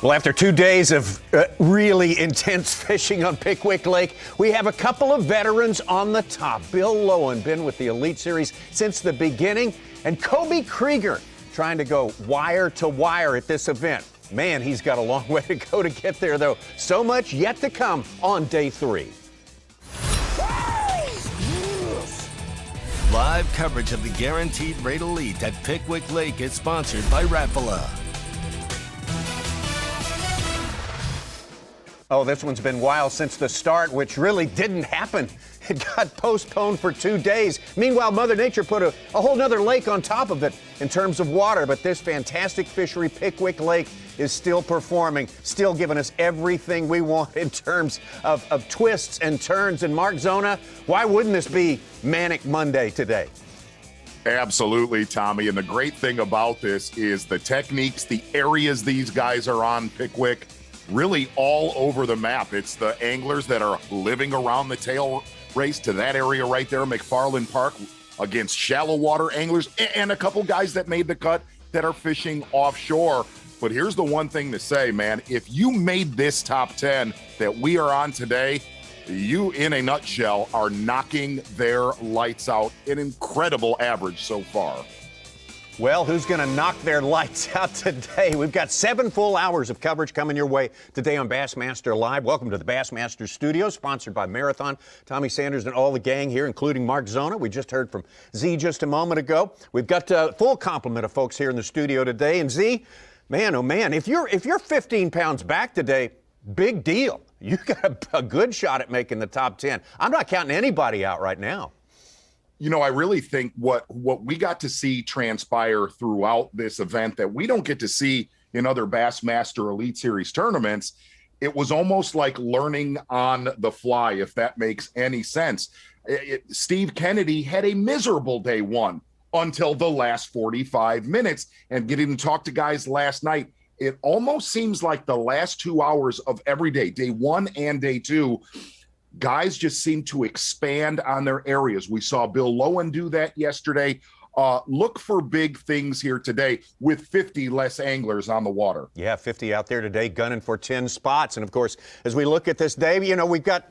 Well, after 2 days of really intense fishing on Pickwick Lake, we have a couple of veterans on the top. Bill Lowen, been with the Elite Series since the beginning, and Kobe Krieger trying to go wire to wire at this event. Man, he's got a long way to go to get there, though. So much yet to come on day 3. Live coverage of the Guaranteed Rate Elite at Pickwick Lake is sponsored by Rapala. Oh, this one's been wild since the start, which really didn't happen. It got postponed for 2 days. Meanwhile, Mother Nature put a whole nother lake on top of it in terms of water. But this fantastic fishery, Pickwick Lake, is still performing, still giving us everything we want in terms of twists and turns. And Mark Zona, why wouldn't this be Manic Monday today? Absolutely, Tommy. And the great thing about this is the techniques, the areas these guys are on, Pickwick, really all over the map. It's the anglers that are living around the tail race to that area right there, McFarland Park, against shallow water anglers and a couple guys that made the cut that are fishing offshore. But here's the one thing to say, man, if you made this top 10 that we are on today, you, in a nutshell, are knocking their lights out. An incredible average so far. Well, who's going to knock their lights out today? We've got 7 full hours of coverage coming your way today on Bassmaster Live. Welcome to the Bassmaster Studios, sponsored by Marathon. Tommy Sanders and all the gang here, including Mark Zona. We just heard from Z just a moment ago. We've got a full complement of folks here in the studio today. And Z, man, oh man, if you're 15 pounds back today, big deal. You got a good shot at making the top 10. I'm not counting anybody out right now. You know, I really think what we got to see transpire throughout this event that we don't get to see in other Bassmaster Elite Series tournaments, it was almost like learning on the fly, if that makes any sense. Steve Kennedy had a miserable day 1 until the last 45 minutes, and getting to talk to guys last night, it almost seems like the last 2 hours of every day 1 and day 2, guys just seem to expand on their areas. We saw Bill Lowen do that yesterday. Look for big things here today with 50 less anglers on the water. Yeah, 50 out there today, gunning for 10 spots. And of course, as we look at this day, you know, we've got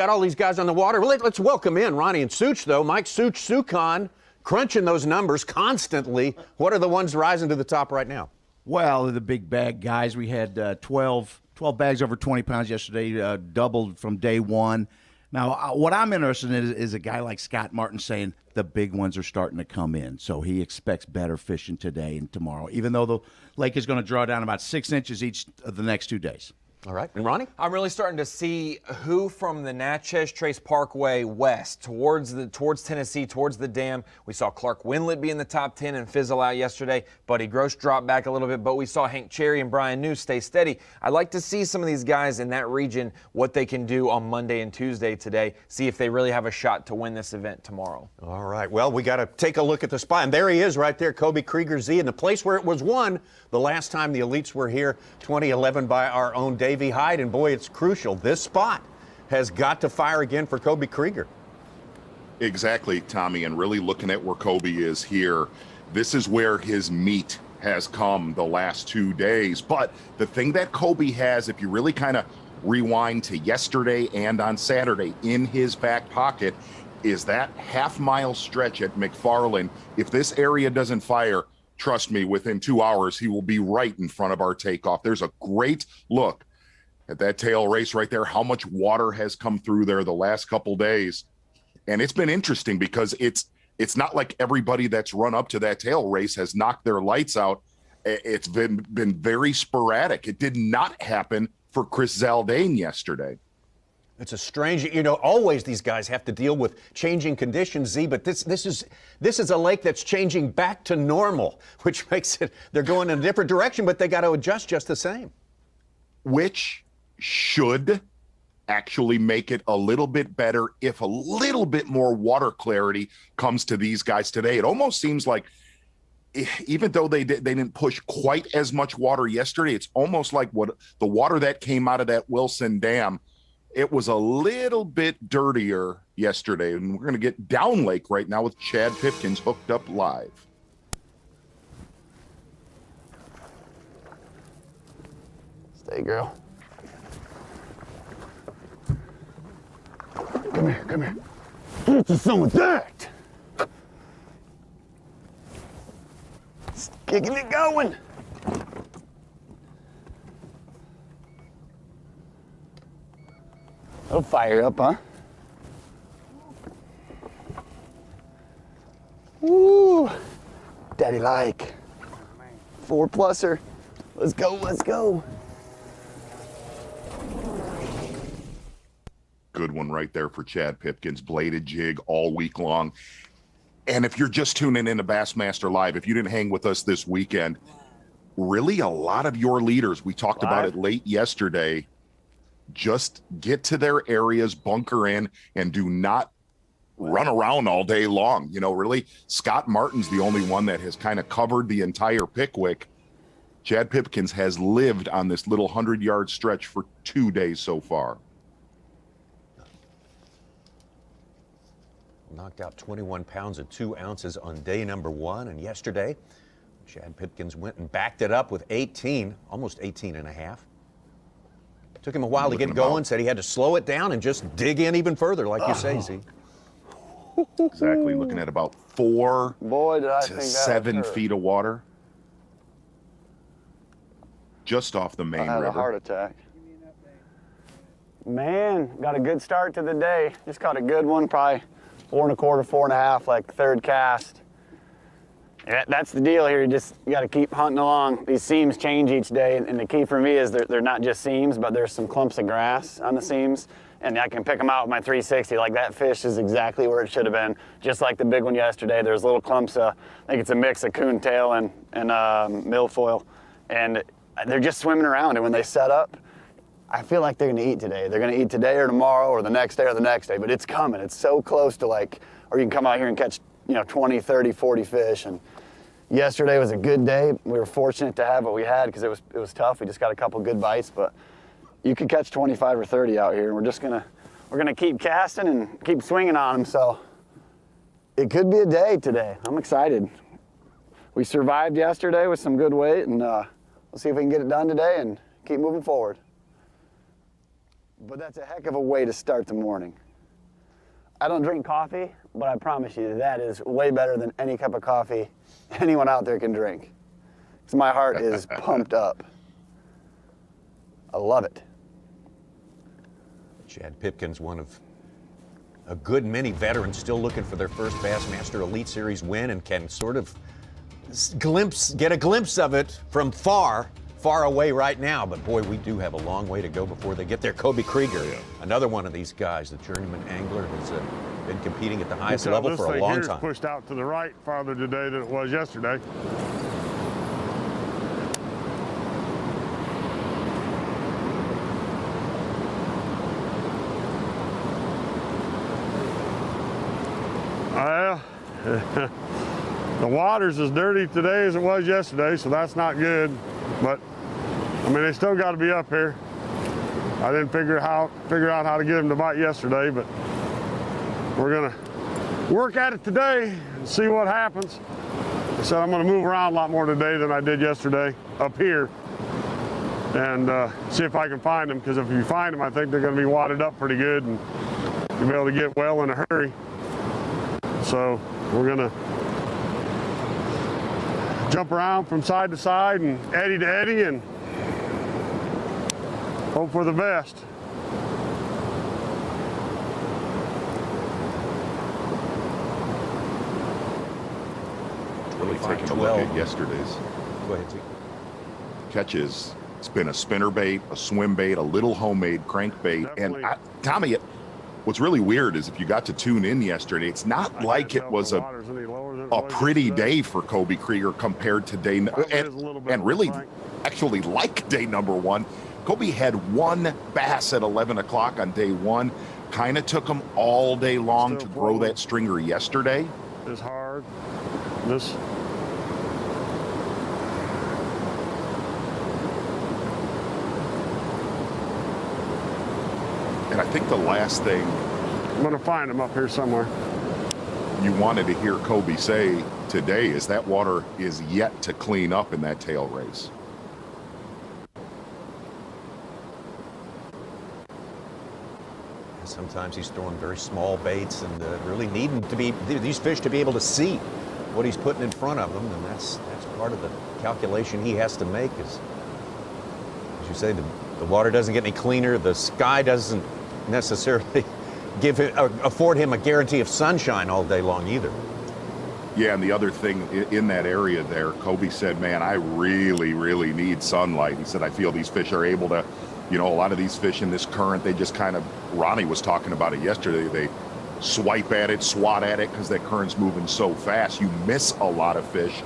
all these guys on the water. Let's welcome in Ronnie and Such, though. Mike Such, Sukon, crunching those numbers constantly. What are the ones rising to the top right now? Well, the big bag guys. We had 12 bags over 20 pounds yesterday, doubled from day 1. Now, what I'm interested in is a guy like Scott Martin saying the big ones are starting to come in. So he expects better fishing today and tomorrow, even though the lake is going to draw down about 6 inches each of the next 2 days. All right. And Ronnie? I'm really starting to see who from the Natchez Trace Parkway west towards Tennessee, towards the dam. We saw Clark Winlet be in the top 10 and fizzle out yesterday. Buddy Gross dropped back a little bit, but we saw Hank Cherry and Brian New stay steady. I'd like to see some of these guys in that region, what they can do on Monday and Tuesday today, see if they really have a shot to win this event tomorrow. All right. Well, we got to take a look at the spot. And there he is right there, Kobe Krieger Z, in the place where it was won the last time the Elites were here, 2011, by our own Davey Hyde. And boy, it's crucial. This spot has got to fire again for Kobe Krieger. Exactly, Tommy, and really looking at where Kobe is here, this is where his meat has come the last 2 days. But the thing that Kobe has, if you really kind of rewind to yesterday and on Saturday in his back pocket, is that half-mile stretch at McFarland. If this area doesn't fire, trust me, within 2 hours, he will be right in front of our takeoff. There's a great look at that tail race right there, how much water has come through there the last couple days. And it's been interesting because it's not like everybody that's run up to that tail race has knocked their lights out. It's been very sporadic. It did not happen for Chris Zaldane yesterday. It's a strange, you know, always these guys have to deal with changing conditions, Z, but this is a lake that's changing back to normal, which makes it, they're going in a different direction, but they got to adjust just the same. Which should actually make it a little bit better if a little bit more water clarity comes to these guys today. It almost seems like, even though they didn't push quite as much water yesterday, it's almost like what the water that came out of that Wilson Dam, it was a little bit dirtier yesterday. And we're going to get down lake right now with Chad Pipkins hooked up live. Hey, girl. Come here, come here. Get you some of that. It's kicking it going. It'll fire up, huh? Woo! Daddy like. 4-pluser. Let's go, let's go. Good one right there for Chad Pipkins. Bladed jig all week long. And if you're just tuning in to Bassmaster Live, if you didn't hang with us this weekend, really a lot of your leaders, we talked about it late yesterday, just get to their areas, bunker in, and do not run around all day long. You know, really, Scott Martin's the only one that has kind of covered the entire Pickwick. Chad Pipkins has lived on this little 100-yard stretch for 2 days so far. Knocked out 21 pounds and 2 ounces on day number 1. And yesterday, Chad Pipkins went and backed it up with 18, almost 18 and a half. Took him a while to get going, said he had to slow it down and just dig in even further, like you say, Z. Exactly, looking at about 4 Boy, did I to think that 7 was hurt. feet of water. Just off the main I had river. a heart attack. Man, got a good start to the day. Just caught a good one, probably 4 1/4, 4 1/2, like third cast. Yeah, that's the deal here. You got to keep hunting along. These seams change each day, and the key for me is they're not just seams, but there's some clumps of grass on the seams, and I can pick them out with my 360. Like that fish is exactly where it should have been, just like the big one yesterday. There's little clumps of, I think it's a mix of coontail and milfoil, and they're just swimming around. And when they set up, I feel like they're going to eat today. They're going to eat today or tomorrow or the next day or the next day, but it's coming. It's so close to like, or you can come out here and catch, 20, 30, 40 fish. And yesterday was a good day. We were fortunate to have what we had because it was tough. We just got a couple good bites, but you could catch 25 or 30 out here. And we're gonna keep casting and keep swinging on them. So it could be a day today. I'm excited. We survived yesterday with some good weight, and we'll see if we can get it done today and keep moving forward. But that's a heck of a way to start the morning. I don't drink coffee, but I promise you that is way better than any cup of coffee anyone out there can drink. Because my heart is pumped up. I love it. Chad Pipkins, one of a good many veterans still looking for their first Bassmaster Elite Series win, and can sort of get a glimpse of it from far away right now. But boy, we do have a long way to go before they get there. Kobe Krieger, another one of these guys, the journeyman angler, has been competing at the highest level for a long time. Pushed out to the right farther today than it was yesterday. Well, the water's as dirty today as it was yesterday, so that's not good. But I mean, they still got to be up here. I didn't figure out how to get them to bite yesterday, but we're gonna work at it today and see what happens. I said I'm gonna move around a lot more today than I did yesterday up here, and see if I can find them. Because if you find them, I think they're gonna be wadded up pretty good, and you'll be able to get well in a hurry. So we're gonna jump around from side to side and eddy to eddy and hope for the best. Really taking a look at yesterday's Go ahead, T. catches. It's been a spinnerbait, a swim bait, a little homemade crankbait. Definitely. And Tommy, what's really weird is if you got to tune in yesterday, it's not like it was a pretty day for Kobe Krieger compared to day, and really actually like day number 1. Kobe had one bass at 11 o'clock on day 1. Kind of took him all day long to grow that stringer yesterday. This hard. This. And I think the last thing I'm gonna find him up here somewhere. you wanted to hear Kobe say today is that water is yet to clean up in that tail race. Sometimes he's throwing very small baits and really needing these fish to be able to see what he's putting in front of them, and that's part of the calculation he has to make. Is, as you say, the water doesn't get any cleaner, the sky doesn't necessarily afford him a guarantee of sunshine all day long either. Yeah, and the other thing in that area there, Kobe said, man, I really, really need sunlight. He said, I feel these fish are able to, a lot of these fish in this current, they just kind of, Ronnie was talking about it yesterday, they swipe at it, swat at it because that current's moving so fast. You miss a lot of fish,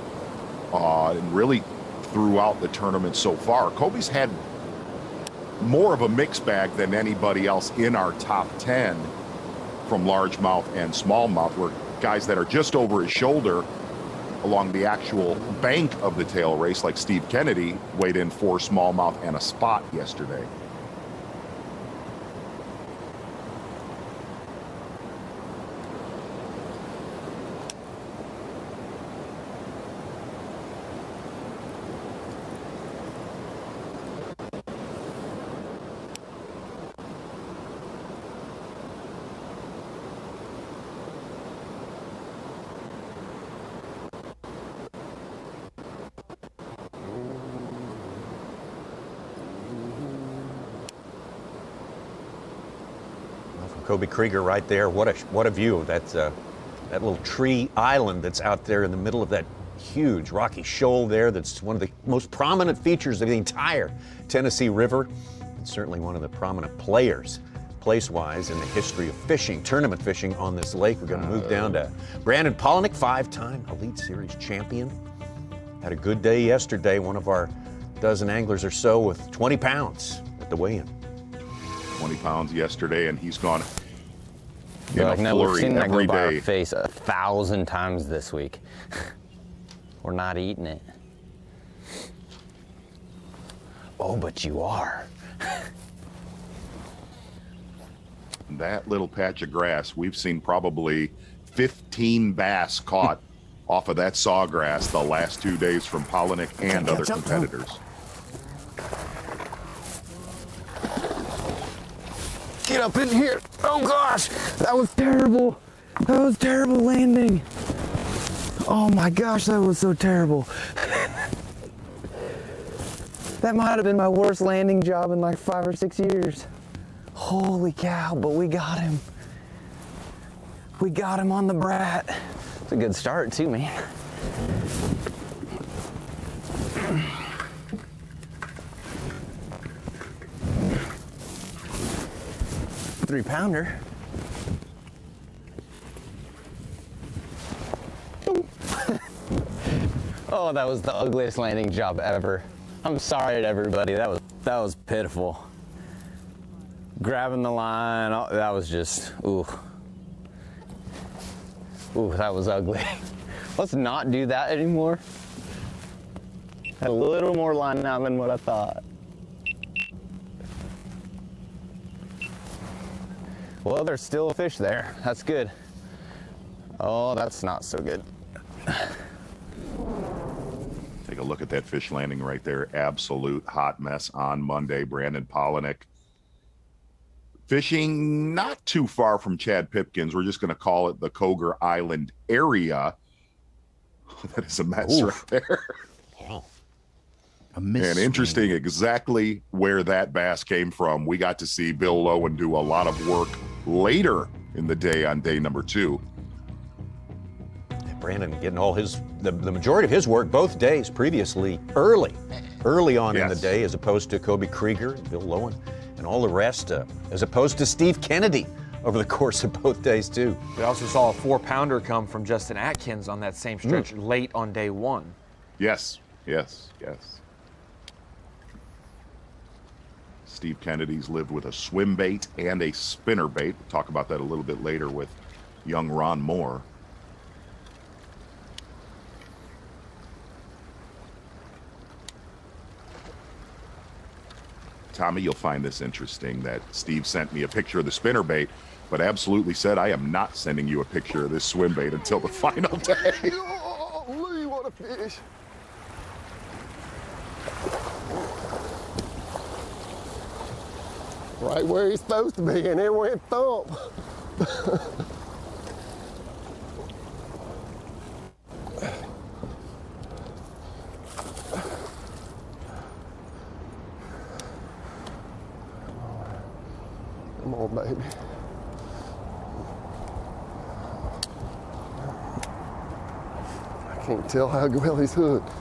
and really throughout the tournament so far. Kobe's had more of a mixed bag than anybody else in our top 10 from largemouth and smallmouth, where guys that are just over his shoulder along the actual bank of the tail race, like Steve Kennedy, weighed in 4 smallmouth and a spot yesterday. Kobe Krieger right there. What a view. That little tree island that's out there in the middle of that huge rocky shoal there. That's one of the most prominent features of the entire Tennessee River. It's certainly one of the prominent players, place-wise, in the history of fishing, tournament fishing on this lake. We're going to move down to Brandon Pollinik, 5-time Elite Series champion. Had a good day yesterday. One of our dozen anglers or so with 20 pounds at the weigh-in. 20 pounds yesterday, and he's gone in like, a no, we've flurry seen that every go by our day. face 1,000 times this week. We're not eating it. Oh, but you are. That little patch of grass, we've seen probably 15 bass caught off of that sawgrass the last 2 days from Pollinik and other competitors. Get up in here. Oh gosh, that was terrible. That was terrible landing. Oh my gosh, that was so terrible. That might have been my worst landing job in like 5 or 6 years. Holy cow, but we got him. We got him on the brat. It's a good start too, man. Three-pounder. Oh, that was the ugliest landing job ever. I'm sorry to everybody. That was pitiful. Grabbing the line, oh, that was just, ooh. Ooh, that was ugly. Let's not do that anymore. Had a little more line now than what I thought. Well, there's still a fish there. That's good. Oh, that's not so good. Take a look at that fish landing right there. Absolute hot mess on Monday. Brandon Pollinik fishing not too far from Chad Pipkins. We're just going to call it the Coger Island area. That is a mess right there. And interesting exactly where that bass came from. We got to see Bill Lowen do a lot of work later in the day on day number 2. Brandon getting all the majority of his work both days previously early on in the day, as opposed to Kobe Krieger, Bill Lowen, and all the rest, as opposed to Steve Kennedy over the course of both days too. We also saw a 4-pounder come from Justin Atkins on that same stretch late on day 1. Yes. Steve Kennedy's lived with a swim bait and a spinner bait. We'll talk about that a little bit later with young Ron Moore. Tommy, you'll find this interesting that Steve sent me a picture of the spinner bait, but absolutely said, I am not sending you a picture of this swim bait until the final day. Holy, what a fish. right where he's supposed to be, and it went thump. Come on, baby. I can't tell how well he's hooked.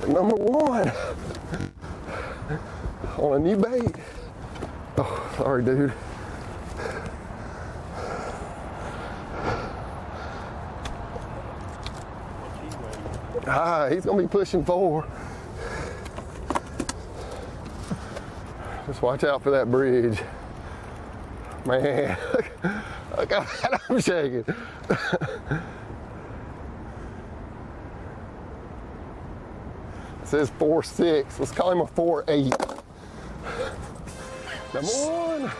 Number one on a new bait. Oh, sorry, dude. He's gonna be pushing 4. Just watch out for that bridge. Man, look how bad I'm shaking. It says 4.6. Let's call him a 4.8. Number one.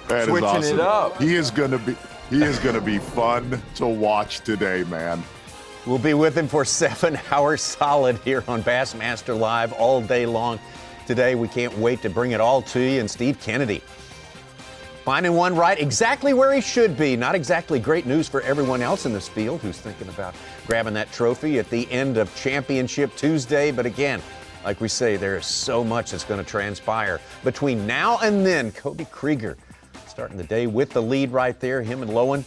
That is Switching awesome. it up. He is gonna be fun to watch today, man. We'll be with him for 7 hours solid here on Bassmaster Live all day long. Today, we can't wait to bring it all to you. And Steve Kennedy finding one right exactly where he should be. Not exactly great news for everyone else in this field who's thinking about grabbing that trophy at the end of Championship Tuesday. But again, like we say, there is so much that's going to transpire between now and then. Kobe Krieger starting the day with the lead right there, him and Lowen.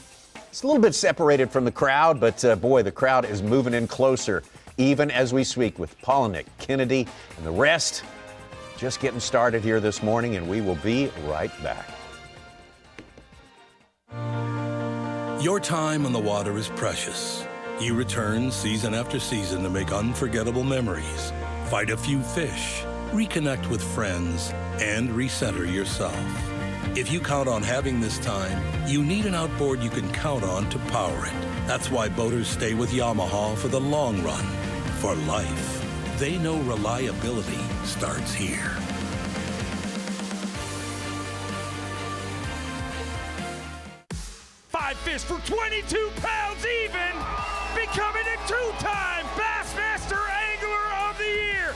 It's a little bit separated from the crowd, but boy, the crowd is moving in closer even as we speak with Pollinik, Kennedy, and the rest. Just getting started here this morning, and we will be right back. Your time on the water is precious. You return season after season to make unforgettable memories, fight a few fish, reconnect with friends, and recenter yourself. If you count on having this time, you need an outboard you can count on to power it. That's why boaters stay with Yamaha for the long run, for life. They know reliability starts here. Five fish for 22 pounds even, becoming a 2-time Bassmaster Angler of the Year.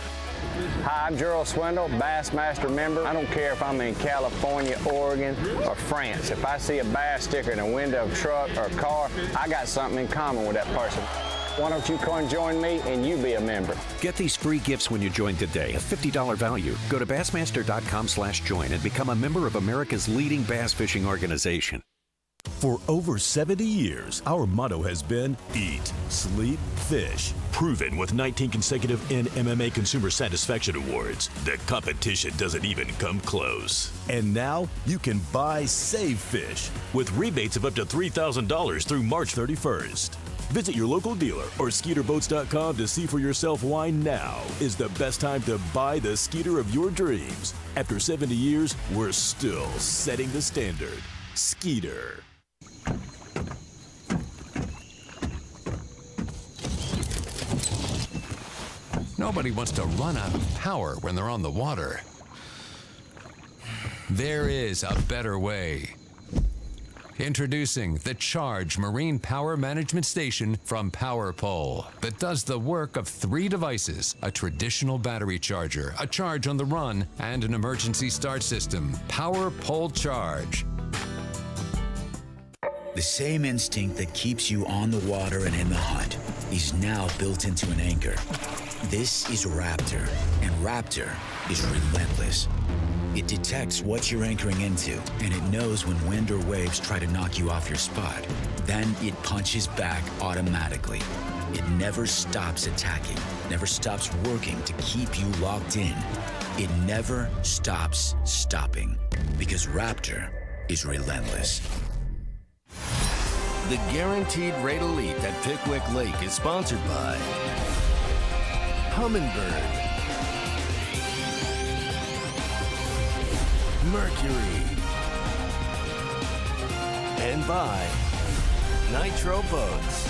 Hi, I'm Gerald Swindle, Bassmaster member. I don't care if I'm in California, Oregon, or France. If I see a bass sticker in a window of a truck or a car, I got something in common with that person. Why don't you come and join me and you be a member? Get these free gifts when you join today, a $50 value. Go to Bassmaster.com/join and become a member of America's leading bass fishing organization. For over 70 years, our motto has been Eat, Sleep, Fish. Proven with 19 consecutive NMMA Consumer Satisfaction Awards. The competition doesn't even come close. And now, you can buy Save Fish with rebates of up to $3,000 through March 31st. Visit your local dealer or SkeeterBoats.com to see for yourself why now is the best time to buy the Skeeter of your dreams. After 70 years, we're still setting the standard. Skeeter. Nobody wants to run out of power when they're on the water. There is a better way. Introducing the Charge Marine Power Management Station from PowerPole that does the work of 3 devices: a traditional battery charger, a charge on the run, and an emergency start system. PowerPole Charge. The same instinct that keeps you on the water and in the hunt is now built into an anchor. This is Raptor, and Raptor is relentless. It detects what you're anchoring into, and it knows when wind or waves try to knock you off your spot. Then it punches back automatically. It never stops attacking, never stops working to keep you locked in. It never stops stopping, because Raptor is relentless. The Guaranteed Rate Elite at Pickwick Lake is sponsored by Humminbird, Mercury, and by Nitro Boats.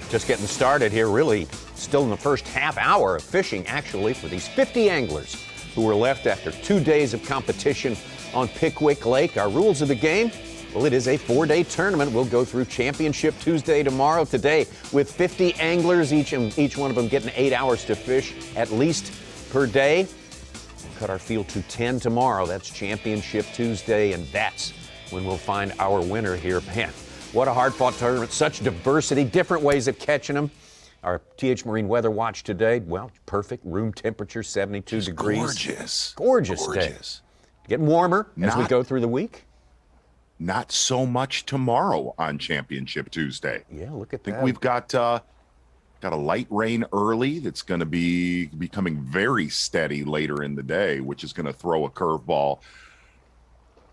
Just getting started here, really still in the first half hour of fishing, actually, for these 50 anglers who are left after 2 days of competition on Pickwick Lake. Our rules of the game, well, it is a 4-day tournament. We'll go through Championship Tuesday tomorrow. Today, with 50 anglers, each one of them getting 8 hours to fish at least per day. We'll cut our field to 10 tomorrow. That's Championship Tuesday, and that's when we'll find our winner here. Man, what a hard-fought tournament. Such diversity, different ways of catching them. Our TH Marine Weather Watch today, well, perfect. Room temperature, 72 degrees. Gorgeous. Gorgeous day. Getting warmer as we go through the week. Not so much tomorrow on Championship Tuesday. Yeah, look at I think that. we've got a light rain early that's going to be becoming very steady later in the day, which is going to throw a curveball.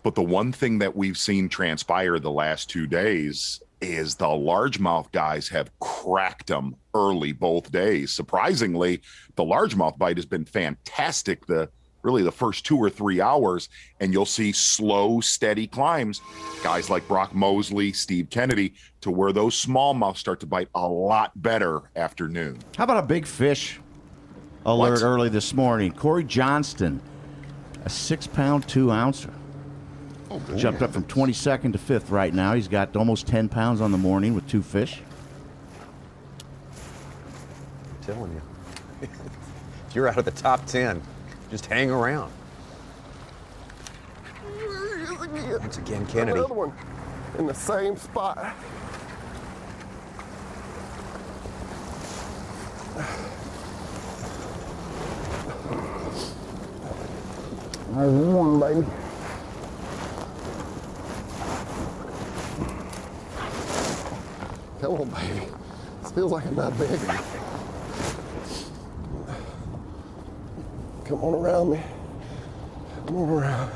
But the one thing that we've seen transpire the last 2 days is the largemouth guys have cracked them early both days. Surprisingly, the largemouth bite has been fantastic really the first 2 or 3 hours, and you'll see slow, steady climbs. Guys like Brock Mosley, Steve Kennedy, to where those smallmouth start to bite a lot better after noon. How about a big fish alert early this morning? Corey Johnston, a 6-pound, 2-ouncer. Oh, jumped up from 22nd to 5th right now. He's got almost 10 pounds on the morning with 2 fish. I'm telling you. If you're out of the top 10, just hang around. Once again, Kennedy. Another one in the same spot. There's one, baby. Come on, baby. This feels like I'm not big. Come on around me. Come on around.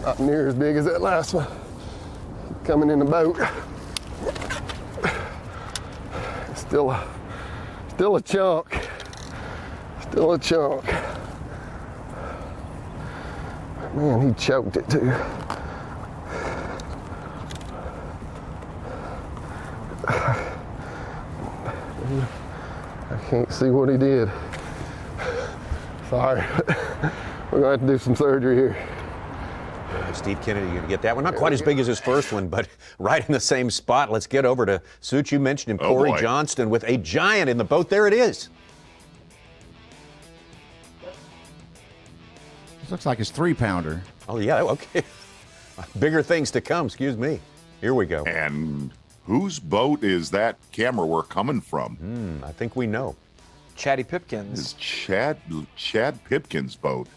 Not near as big as that last one. Coming in the boat. Still a chunk. Still a chunk. Man, he choked it too. I can't see what he did. Sorry. We're gonna have to do some surgery here. Steve Kennedy, you're gonna get that one. Not quite as big as his first one, but right in the same spot. Let's get over to Suit. You mentioned him, Corey Johnston with a giant in the boat. There it is. This looks like his 3-pounder. Oh, yeah, okay. Bigger things to come, excuse me. Here we go. And whose boat is that camera work coming from? I think we know. Chatty Pipkins. It's Chad Pipkins' boat.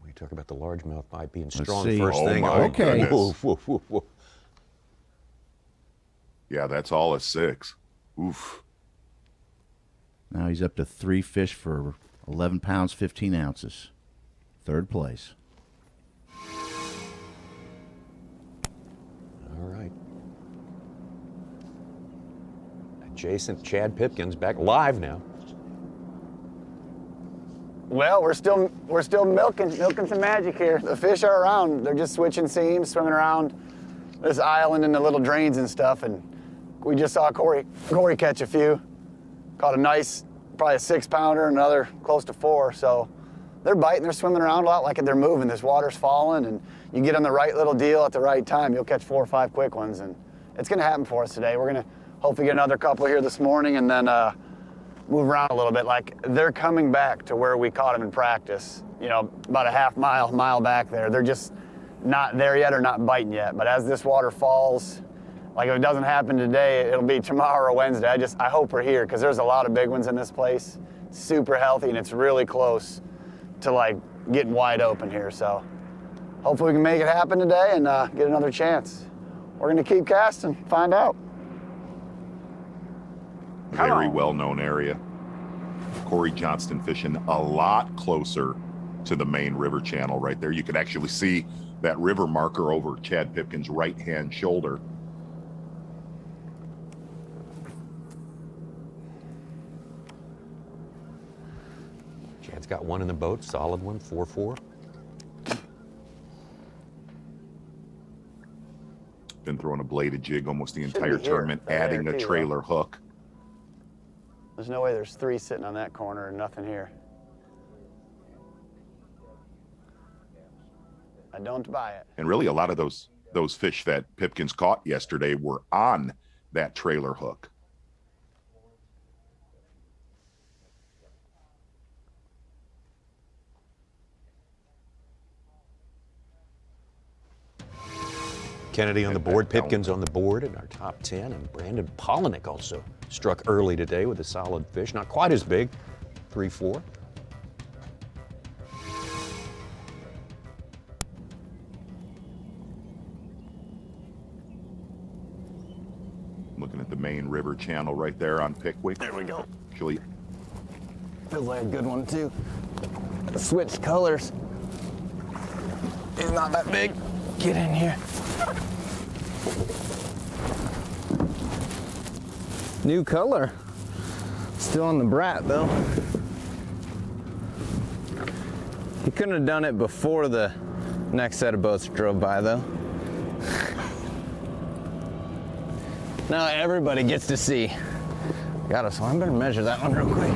We talk about the largemouth bite being Let's strong see. first Oh, thing. my Okay. goodness. Woof, woof, woof. Yeah, that's all a 6. Oof. Now he's up to 3 fish for 11 pounds, 15 ounces. 3rd place. All right. Adjacent Chad Pipkins back live now. Well, we're still milking some magic here. The fish are around. They're just switching seams, swimming around this island and the little drains and stuff. And we just saw Corey catch a few. Caught a nice, probably a 6-pounder, another close to 4. So they're biting, they're swimming around a lot like they're moving. This water's falling, and you get on the right little deal at the right time, you'll catch 4 or 5 quick ones. And it's going to happen for us today. We're going to hopefully get another couple here this morning, and then move around a little bit. Like, they're coming back to where we caught them in practice, you know, about a half mile back there. They're just not there yet or not biting yet. But as this water falls, like if it doesn't happen today, it'll be tomorrow or Wednesday. I hope we're here, because there's a lot of big ones in this place. It's super healthy, and it's really close to like getting wide open here. So hopefully we can make it happen today and get another chance. We're gonna keep casting, find out. Very well-known area. Corey Johnston fishing a lot closer to the main river channel right there. You could actually see that river marker over Chad Pipkins' right-hand shoulder. Chad's got one in the boat, solid one, 4-4. been throwing a bladed jig almost the entire be here, tournament, or there adding a too, trailer hook. There's no way there's 3 sitting on that corner and nothing here. I don't buy it. And really, a lot of those fish that Pipkins caught yesterday were on that trailer hook. Kennedy on the board, Pipkins on the board in our top 10, and Brandon Pollinik also struck early today with a solid fish. Not quite as big, 3-4. Looking at the main river channel right there on Pickwick. There we go. Actually, Feels like a good one too. Switched colors. He's not that big. Get in here. New color. Still on the brat though. He couldn't have done it before the next set of boats drove by though. Now everybody gets to see. Got us one. I better measure that one real quick.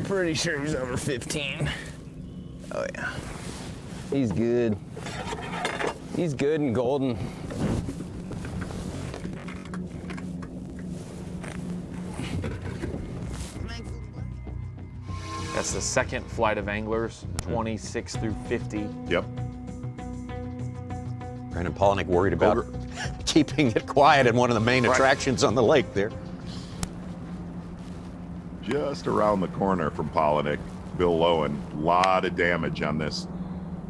Pretty sure he's over 15. Oh yeah. He's good. He's good and golden. That's the second flight of anglers, 26 through 50. Yep. Brandon Pollinik worried about keeping it quiet in one of the main attractions on the lake there. Just around the corner from Pollinik, Bill Lowen, a lot of damage on this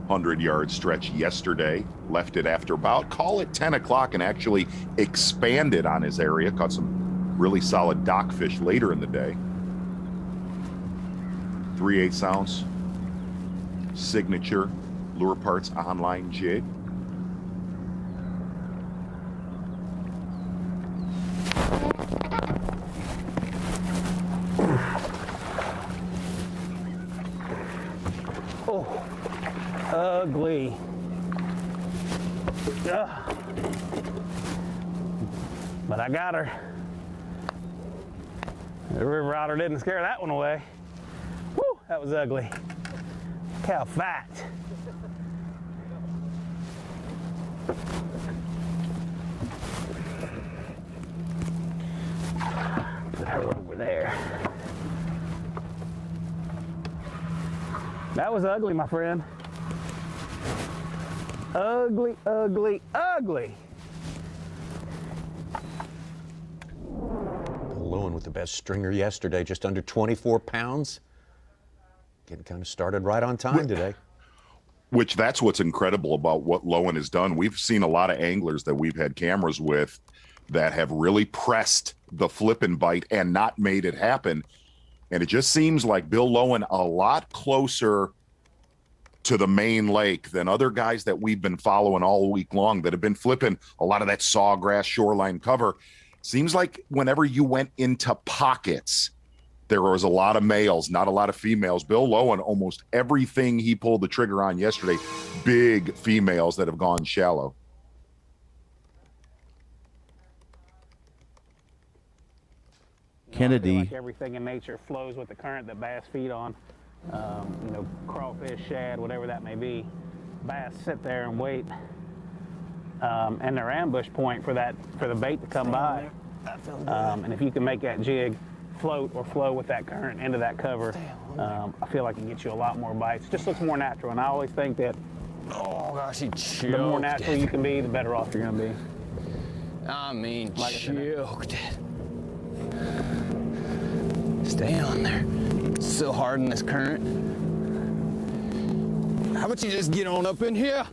100-yard stretch yesterday. Left it after about, call it 10 o'clock, and actually expanded on his area. Caught some really solid dockfish later in the day. 3/8 ounce signature Lure Parts online jig. Oh, ugly. Ugh. But I got her. The river otter didn't scare that one away. Woo, that was ugly. Look how fat. Put her over there. That was ugly, my friend. Ugly, ugly, ugly. Lowen with the best stringer yesterday, just under 24 pounds. Getting kind of started right on time today. Which that's what's incredible about what Lowen has done. We've seen a lot of anglers that we've had cameras with that have really pressed the flip and bite and not made it happen. And it just seems like Bill Lowen a lot closer to the main lake than other guys that we've been following all week long that have been flipping a lot of that sawgrass shoreline cover. Seems like whenever you went into pockets, there was a lot of males, not a lot of females. Bill Lowen, almost everything he pulled the trigger on yesterday, big females that have gone shallow. Kennedy. Like everything in nature flows with the current that bass feed on. You know, crawfish, shad, whatever that may be. Bass sit there and wait, and their ambush point for the bait to come by. And if you can make that jig float or flow with that current into that cover, I feel like it gets you a lot more bites. Just looks more natural, and I always think that Oh gosh, he choked. the more natural you can be, the better off you're gonna be. I mean, Like choked it. Stay on there. It's so hard in this current. How about you just get on up in here?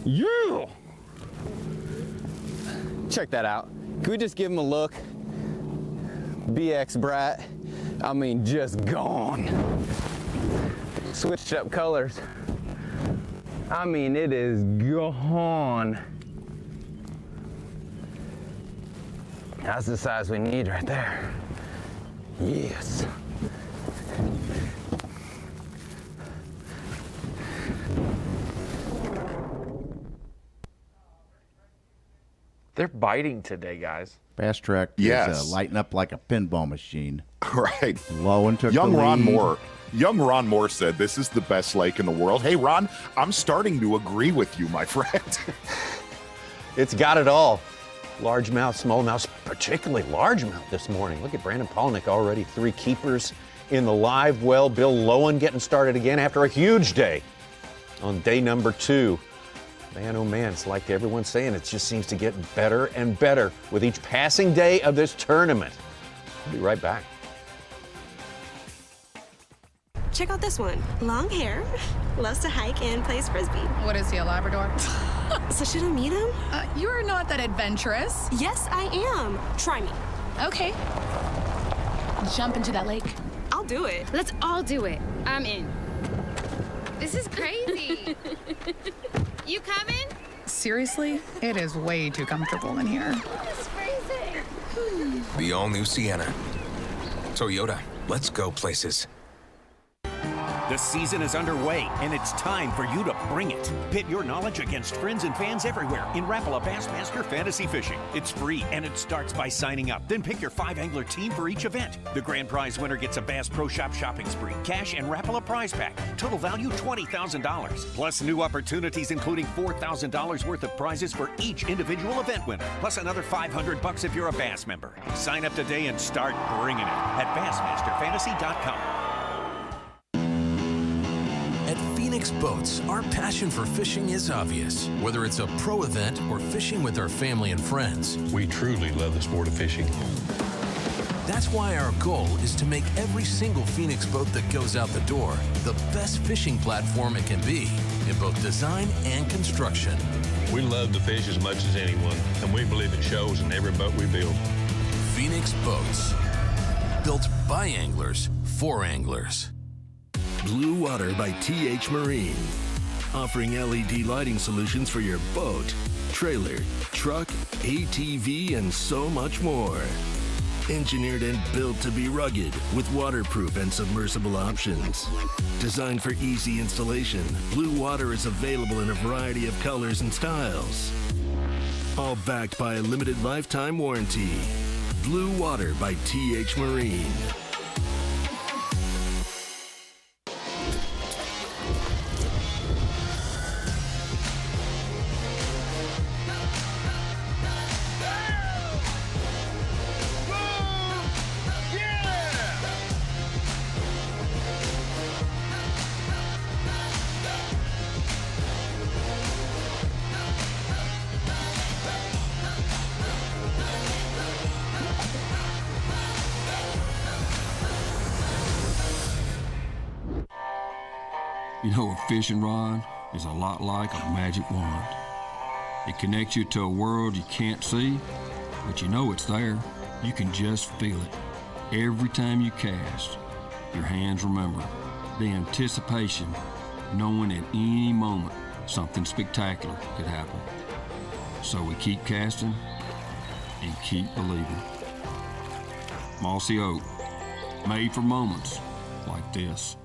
Yeah! Check that out. Can we just give him a look? BX Brat. I mean, just gone. Switched up colors. I mean, it is gone. That's the size we need right there. Yes. They're biting today, guys. Bass Track is lighting up like a pinball machine. Right. Lowen took Young the Ron lead. Moore. Young Ron Moore said this is the best lake in the world. Hey, Ron, I'm starting to agree with you, my friend. It's got it all. Largemouth, smallmouth, particularly largemouth this morning. Look at Brandon Pollinik already 3 keepers in the live well. Bill Lowen getting started again after a huge day on day number 2. Man, oh man, it's like everyone's saying, it just seems to get better and better with each passing day of this tournament. We'll be right back. Check out this one. Long hair, loves to hike and plays frisbee. What is he, a Labrador? So should I meet him? You are not that adventurous. Yes, I am. Try me. Okay. Jump into that lake. I'll do it. Let's all do it. I'm in. This is crazy. You coming? Seriously? It is way too comfortable in here. It's freezing. The all-new Sienna. Toyota, let's go places. The season is underway, and it's time for you to bring it. Pit your knowledge against friends and fans everywhere in Rapala Bassmaster Fantasy Fishing. It's free, and it starts by signing up. Then pick your 5-angler team for each event. The grand prize winner gets a Bass Pro Shop shopping spree, cash, and Rapala prize pack. Total value $20,000. Plus new opportunities including $4,000 worth of prizes for each individual event winner. Plus another $500 if you're a Bass member. Sign up today and start bringing it at BassmasterFantasy.com. At Phoenix Boats, our passion for fishing is obvious. Whether it's a pro event or fishing with our family and friends, we truly love the sport of fishing. That's why our goal is to make every single Phoenix boat that goes out the door the best fishing platform it can be in both design and construction. We love to fish as much as anyone, and we believe it shows in every boat we build. Phoenix Boats, built by anglers for anglers. Blue Water by TH Marine, offering LED lighting solutions for your boat, trailer, truck, ATV, and so much more. Engineered and built to be rugged with waterproof and submersible options. Designed for easy installation, Blue Water is available in a variety of colors and styles. All backed by a limited lifetime warranty. Blue Water by TH Marine. You know, a fishing rod is a lot like a magic wand. It connects you to a world you can't see, but you know it's there. You can just feel it. Every time you cast, your hands remember. The anticipation, knowing at any moment something spectacular could happen. So we keep casting and keep believing. Mossy Oak, made for moments like this.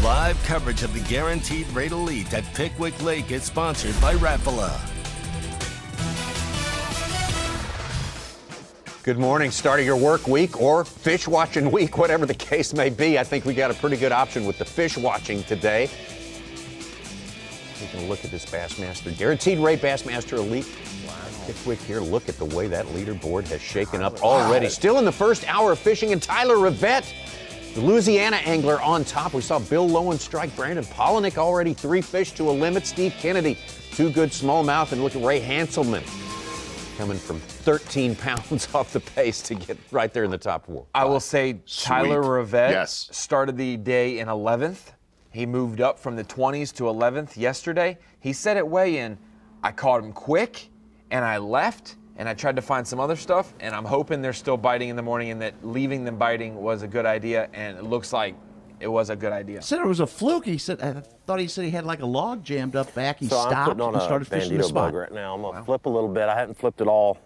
Live coverage of the Guaranteed Rate Elite at Pickwick Lake is sponsored by Rapala. Good morning. Starting your work week or fish watching week, whatever the case may be. I think we got a pretty good option with the fish watching today. We can look at this Bassmaster, Guaranteed Rate Bassmaster Elite. Pickwick here. Look at the way that leaderboard has shaken up already. Still in the first hour of fishing, and Tyler Rivette, the Louisiana angler, on top. We saw Bill Lowen strike Brandon Pollinik already 3 fish to a limit. Steve Kennedy, 2 good smallmouth, and look at Ray Hanselman coming from 13 pounds off the pace to get right there in the top 4. I will say Tyler Rivette started the day in 11th. He moved up from the 20s to 11th yesterday. He said at weigh-in, I caught him quick, and I left, and I tried to find some other stuff, and I'm hoping they're still biting in the morning and that leaving them biting was a good idea, and it looks like it was a good idea. Said it was a fluke. He said, I thought he said he had like a log jammed up back. He So I'm stopped putting on and a started fishing the bandito spot. bug right now. I'm gonna flip a little bit. I haven't flipped at all.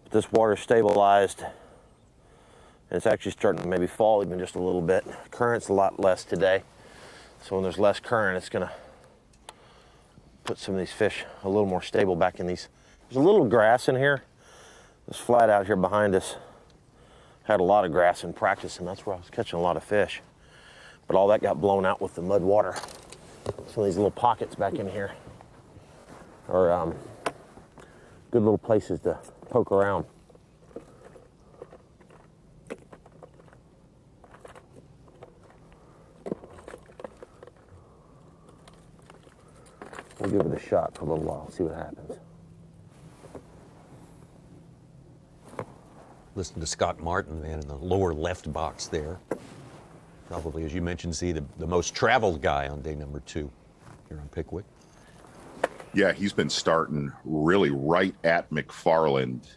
But this water's stabilized. And it's actually starting to maybe fall even just a little bit. Current's a lot less today. So when there's less current, it's gonna put some of these fish a little more stable back in these. There's a little grass in here. This flat out here behind us had a lot of grass in practice, and that's where I was catching a lot of fish. But all that got blown out with the mud water. Some of these little pockets back in here are good little places to poke around. We'll give it a shot for a little while, see what happens. Listen to Scott Martin, man, in the lower left box there. Probably, as you mentioned, Z, the most traveled guy on day number 2 here on Pickwick. Yeah, he's been starting really right at McFarland,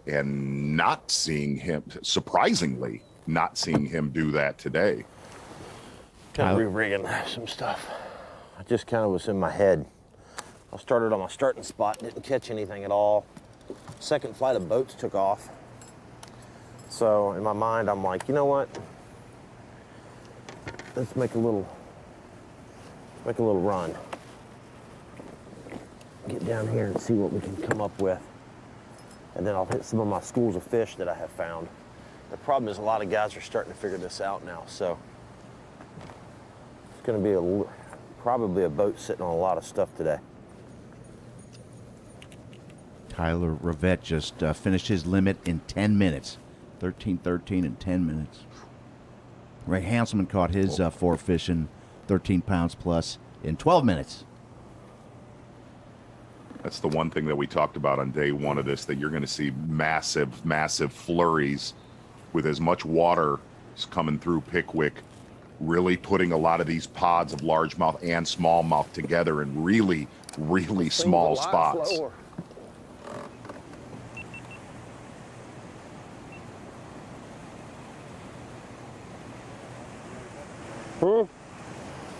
and not seeing him, surprisingly, not seeing him do that today. Kind of re-rigging some stuff. I just kind of was in my head. I started on my starting spot, didn't catch anything at all. Second flight of boats took off. So in my mind, I'm like, you know what? Let's make a little run. Get down here and see what we can come up with. And then I'll hit some of my schools of fish that I have found. The problem is a lot of guys are starting to figure this out now, so it's gonna be probably a boat sitting on a lot of stuff today. Tyler Rivette just finished his limit in 10 minutes. 13-13 in 10 minutes. Ray Hanselman caught his 4 fishing 13 pounds plus in 12 minutes. That's the one thing that we talked about on day 1 of this, that you're going to see massive, massive flurries with as much water coming through Pickwick, really putting a lot of these pods of largemouth and smallmouth together in really, really small spots.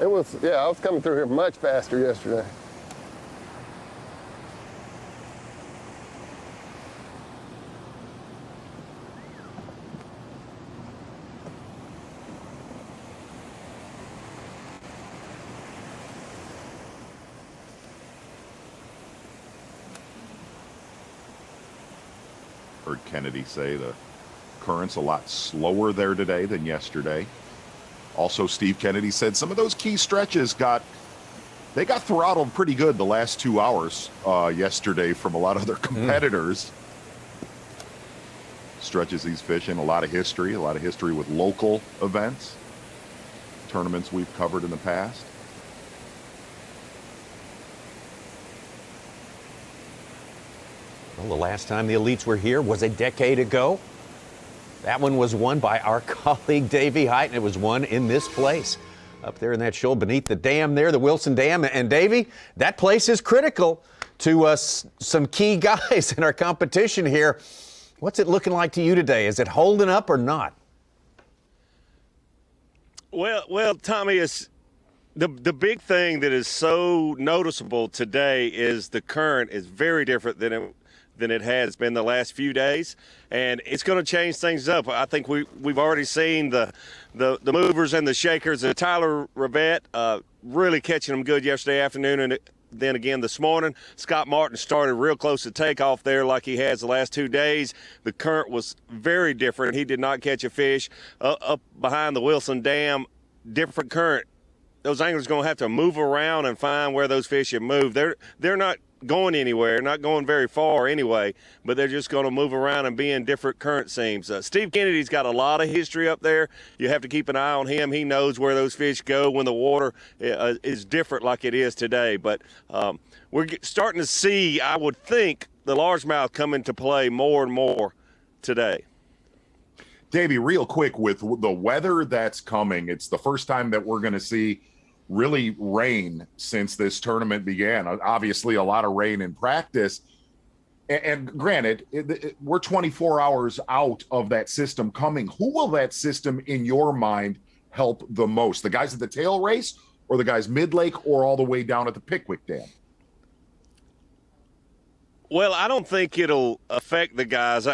It was, yeah, I was coming through here much faster yesterday. Heard Kennedy say the current's a lot slower there today than yesterday. Also, Steve Kennedy said some of those key stretches got throttled pretty good the last 2 hours yesterday from a lot of their competitors. Stretches he's fishing, a lot of history with local events, tournaments we've covered in the past. Well, the last time the elites were here was a decade ago. That one was won by our colleague Davey Height, and it was won in this place, up there in that shoal beneath the dam there, the Wilson Dam. And Davey, that place is critical to some key guys in our competition here. What's it looking like to you today? Is it holding up or not? Well, Tommy, it's the big thing that is so noticeable today is the current is very different than it has been the last few days, and it's going to change things up. I think we've already seen the movers and the shakers. Tyler Rivette really catching them good yesterday afternoon, and then again this morning. Scott Martin started real close to takeoff there like he has the last 2 days. The current was very different. He did not catch a fish up behind the Wilson Dam. Different current. Those anglers are going to have to move around and find where those fish have moved. They're not going anywhere, not going very far anyway, but they're just going to move around and be in different current seams. Steve Kennedy's got a lot of history up there. You have to keep an eye on him. He knows where those fish go when the water is different like it is today. But we're starting to see, I would think, the largemouth come into play more and more today. Davey, real quick, with the weather that's coming, it's the first time that we're going to see really rain since this tournament began. Obviously, a lot of rain in practice. And granted, we're 24 hours out of that system coming. Who will that system, in your mind, help the most? The guys at the tail race, or the guys mid-lake, or all the way down at the Pickwick Dam? Well, I don't think it'll affect the guys.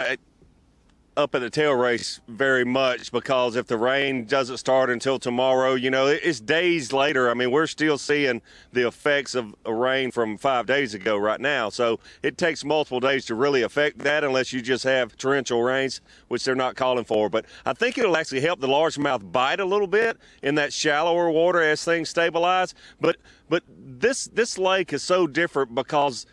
up at the tail race very much, because if the rain doesn't start until tomorrow, it's days later. I mean, we're still seeing the effects of a rain from 5 days ago right now. So it takes multiple days to really affect that, unless you just have torrential rains, which they're not calling for. But I think it'll actually help the largemouth bite a little bit in that shallower water as things stabilize. But this lake is so different because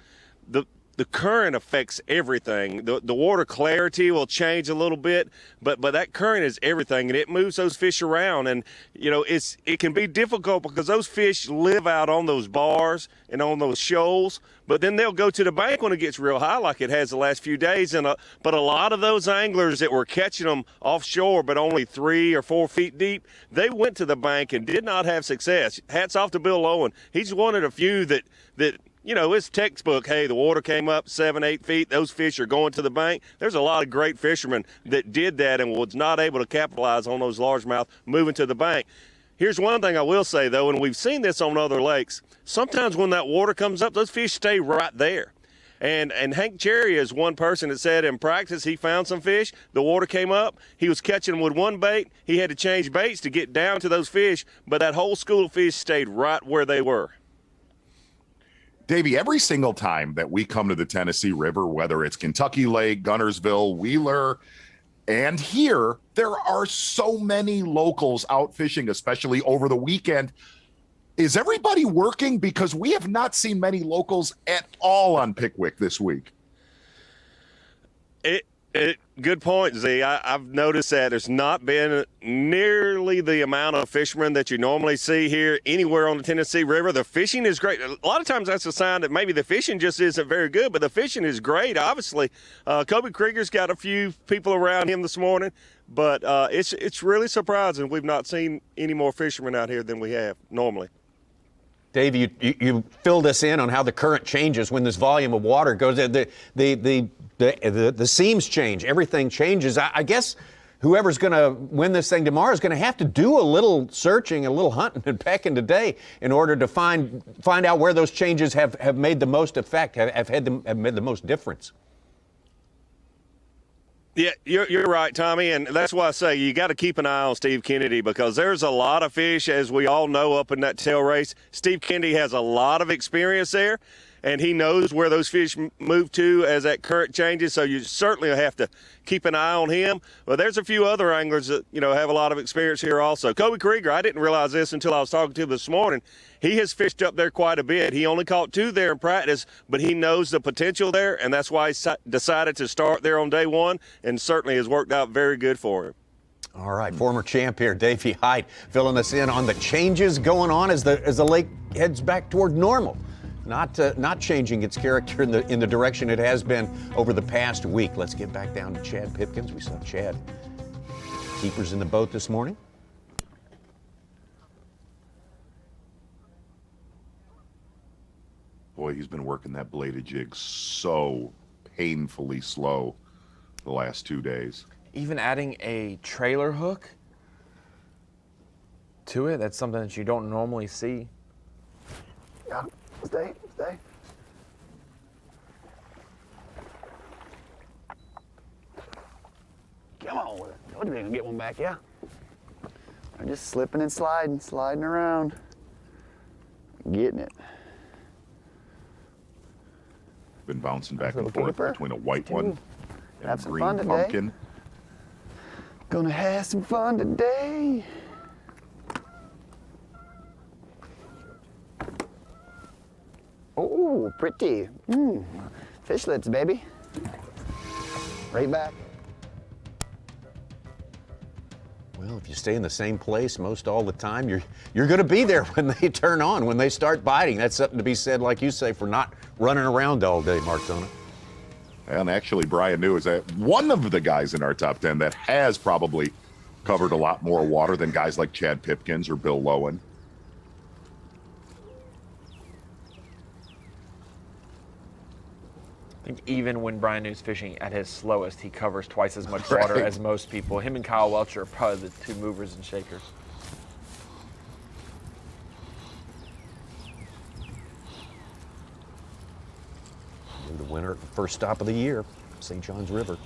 the current affects everything. The water clarity will change a little bit, but that current is everything, and it moves those fish around. And it can be difficult because those fish live out on those bars and on those shoals, but then they'll go to the bank when it gets real high, like it has the last few days. But a lot of those anglers that were catching them offshore, but only 3 or 4 feet deep, they went to the bank and did not have success. Hats off to Bill Lowen. He's one of the few that it's textbook. Hey, the water came up 7, 8 feet. Those fish are going to the bank. There's a lot of great fishermen that did that and was not able to capitalize on those largemouth moving to the bank. Here's one thing I will say, though, and we've seen this on other lakes. Sometimes when that water comes up, those fish stay right there. And Hank Cherry is one person that said in practice he found some fish. The water came up. He was catching them with one bait. He had to change baits to get down to those fish, but that whole school of fish stayed right where they were. Davey, every single time that we come to the Tennessee River, whether it's Kentucky Lake, Gunnersville, Wheeler, and here, there are so many locals out fishing, especially over the weekend. Is everybody working? Because we have not seen many locals at all on Pickwick this week. Good point, Z. I've noticed that there's not been nearly the amount of fishermen that you normally see here anywhere on the Tennessee River. The fishing is great. A lot of times that's a sign that maybe the fishing just isn't very good, but the fishing is great, obviously. Kobe Krieger's got a few people around him this morning, but it's really surprising we've not seen any more fishermen out here than we have normally. Dave, you filled us in on how the current changes when this volume of water goes. The seams change. Everything changes. I guess whoever's going to win this thing tomorrow is going to have to do a little searching, a little hunting and pecking today in order to find out where those changes have made the most effect, have made the most difference. Yeah, you're right, Tommy, and that's why I say you got to keep an eye on Steve Kennedy, because there's a lot of fish, as we all know, up in that tail race. Steve Kennedy has a lot of experience there, and he knows where those fish move to as that current changes, so you certainly have to keep an eye on him. But there's a few other anglers that, have a lot of experience here also. Kobe Krieger, I didn't realize this until I was talking to him this morning. He has fished up there quite a bit. He only caught 2 there in practice, but he knows the potential there, and that's why he decided to start there on day 1, and certainly has worked out very good for him. All right, former champ here, Davey Height, filling us in on the changes going on as the lake heads back toward normal. Not changing its character in the direction it has been over the past week. Let's get back down to Chad Pipkins. We saw Chad. Keepers in the boat this morning. Boy, he's been working that bladed jig so painfully slow the last 2 days. Even adding a trailer hook to it, that's something that you don't normally see. Yeah, stay. Come on with it. I would have been get one back, yeah. I'm just slipping and sliding around. Getting it. Been bouncing back and forth between a white one and a green pumpkin. Gonna have some fun today. Oh, pretty. Fishlets, baby. Right back. Well, if you stay in the same place most all the time, you're going to be there when they turn on, when they start biting. That's something to be said, like you say, for not running around all day, Martona. And actually, Brian New is one of the guys in our top 10 that has probably covered a lot more water than guys like Chad Pipkins or Bill Lowen. I think even when Brian New's fishing at his slowest, he covers twice as much water as most people. Him and Kyle Welcher are probably the 2 movers and shakers. The winner at the first stop of the year, St. John's River.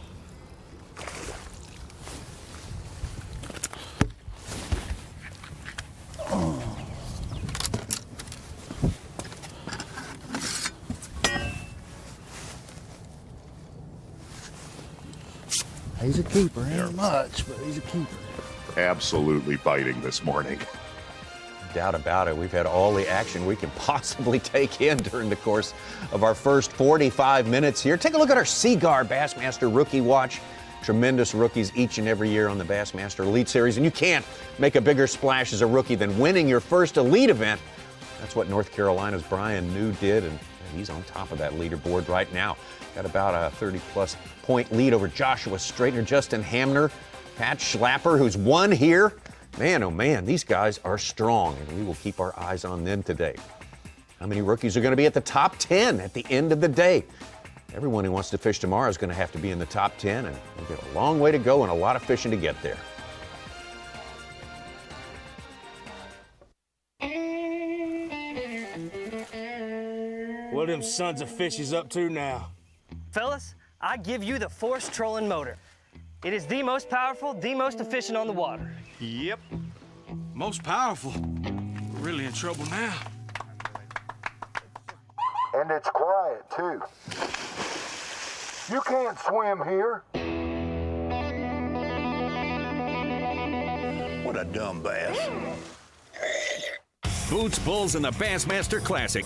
He's a keeper. Ain't much, but he's a keeper. Absolutely biting this morning. Doubt about it. We've had all the action we can possibly take in during the course of our first 45 minutes here. Take a look at our Seaguar Bassmaster Rookie Watch. Tremendous rookies each and every year on the Bassmaster Elite Series, and you can't make a bigger splash as a rookie than winning your first elite event. That's what North Carolina's Brian New did, and he's on top of that leaderboard right now. Got about a 30-plus point lead over Joshua Straightner, Justin Hamner, Pat Schlapper, who's won here. Man, oh man, these guys are strong, and we will keep our eyes on them today. How many rookies are going to be at the top 10 at the end of the day? Everyone who wants to fish tomorrow is going to have to be in the top 10, and we've got a long way to go and a lot of fishing to get there. What are them sons of fishes up to now? Fellas, I give you the Force Trolling Motor. It is the most powerful, the most efficient on the water. Yep. Most powerful. We're really in trouble now. And it's quiet, too. You can't swim here. What a dumb bass. Boots, Bulls, and the Bassmaster Classic.